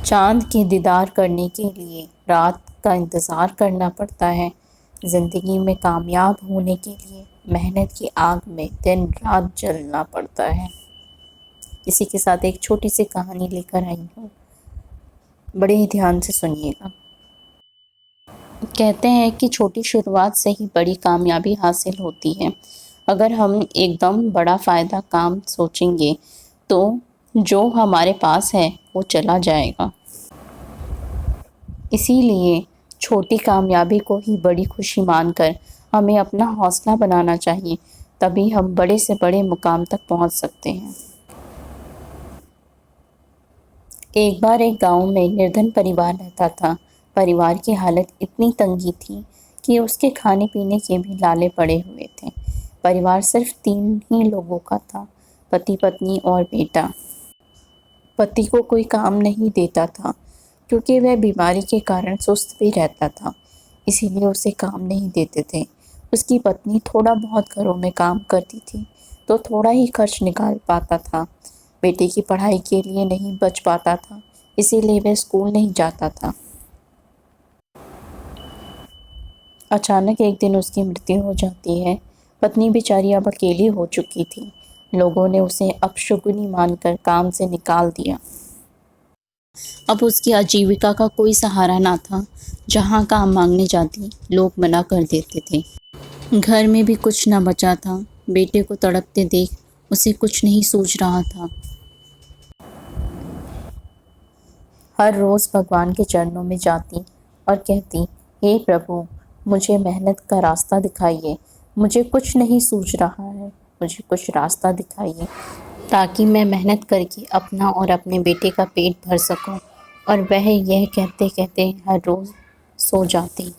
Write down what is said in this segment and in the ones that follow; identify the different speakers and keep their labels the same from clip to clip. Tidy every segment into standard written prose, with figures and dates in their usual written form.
Speaker 1: चाँद के दीदार करने के लिए रात का इंतज़ार करना पड़ता है। ज़िंदगी में कामयाब होने के लिए मेहनत की आग में दिन रात जलना पड़ता है। इसी के साथ एक छोटी सी कहानी लेकर आई हूँ, बड़े ही ध्यान से सुनिएगा। कहते हैं कि छोटी शुरुआत से ही बड़ी कामयाबी हासिल होती है। अगर हम एकदम बड़ा फ़ायदा काम सोचेंगे तो जो हमारे पास है वो चला जाएगा। इसीलिए छोटी कामयाबी को ही बड़ी खुशी मानकर हमें अपना हौसला बनाना चाहिए, तभी हम बड़े से बड़े मुकाम तक पहुंच सकते हैं। एक बार एक गांव में निर्धन परिवार रहता था। परिवार की हालत इतनी तंगी थी कि उसके खाने पीने के भी लाले पड़े हुए थे। परिवार सिर्फ 3 ही लोगों का था, पति पत्नी और बेटा। पति को कोई काम नहीं देता था क्योंकि वह बीमारी के कारण सुस्त भी रहता था, इसीलिए उसे काम नहीं देते थे। उसकी पत्नी थोड़ा बहुत घरों में काम करती थी तो थोड़ा ही खर्च निकाल पाता था। बेटे की पढ़ाई के लिए नहीं बच पाता था, इसीलिए वह स्कूल नहीं जाता था। अचानक एक दिन उसकी मृत्यु हो जाती है। पत्नी बेचारी अब अकेली हो चुकी थी। लोगों ने उसे अपशकुनी मानकर काम से निकाल दिया। अब उसकी आजीविका का कोई सहारा ना था। जहाँ काम मांगने जाती लोग मना कर देते थे। घर में भी कुछ ना बचा था। बेटे को तड़पते देख उसे कुछ नहीं सूझ रहा था। हर रोज़ भगवान के चरणों में जाती और कहती, हे प्रभु, मुझे मेहनत का रास्ता दिखाइए। मुझे कुछ नहीं सूझ रहा है, मुझे कुछ रास्ता दिखाइए ताकि मैं मेहनत करके अपना और अपने बेटे का पेट भर सकूं। और वह यह कहते कहते हर रोज़ सो जाती।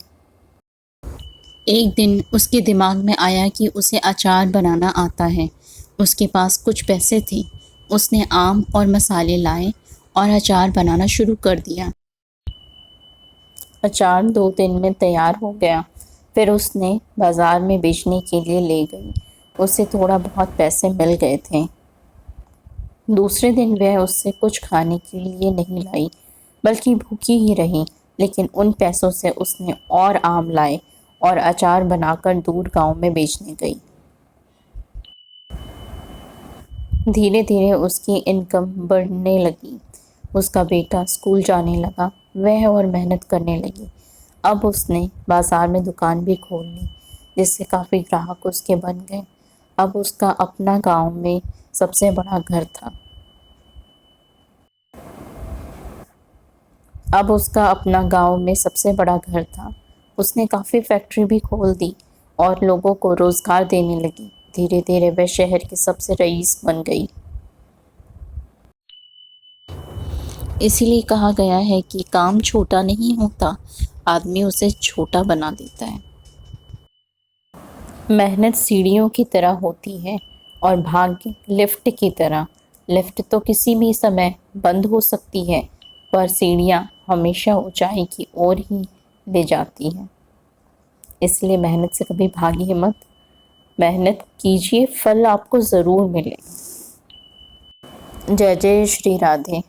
Speaker 1: एक दिन उसके दिमाग में आया कि उसे अचार बनाना आता है। उसके पास कुछ पैसे थे। उसने आम और मसाले लाए और अचार बनाना शुरू कर दिया। अचार 2 दिन में तैयार हो गया। फिर उसने बाज़ार में बेचने के लिए ले गई। उसे थोड़ा बहुत पैसे मिल गए थे। दूसरे दिन वह उससे कुछ खाने के लिए नहीं लाई, बल्कि भूखी ही रही। लेकिन उन पैसों से उसने और आम लाए और अचार बनाकर दूर गांव में बेचने गई। धीरे धीरे उसकी इनकम बढ़ने लगी। उसका बेटा स्कूल जाने लगा, वह और मेहनत करने लगी। अब उसने बाज़ार में दुकान भी खोल ली, जिससे काफ़ी ग्राहक उसके बन गए। अब उसका अपना गांव में सबसे बड़ा घर था। अब उसका अपना गांव में सबसे बड़ा घर था। उसने काफ़ी फैक्ट्री भी खोल दी और लोगों को रोज़गार देने लगी। धीरे धीरे वह शहर की सबसे रईस बन गई। इसीलिए कहा गया है कि काम छोटा नहीं होता, आदमी उसे छोटा बना देता है। मेहनत सीढ़ियों की तरह होती है और भाग्य लिफ्ट की तरह। लिफ्ट तो किसी भी समय बंद हो सकती है, पर सीढ़ियाँ हमेशा ऊंचाई की ओर ही ले जाती हैं। इसलिए मेहनत से कभी भागिए मत। मेहनत कीजिए, फल आपको ज़रूर मिलेगा। जय जय श्री राधे।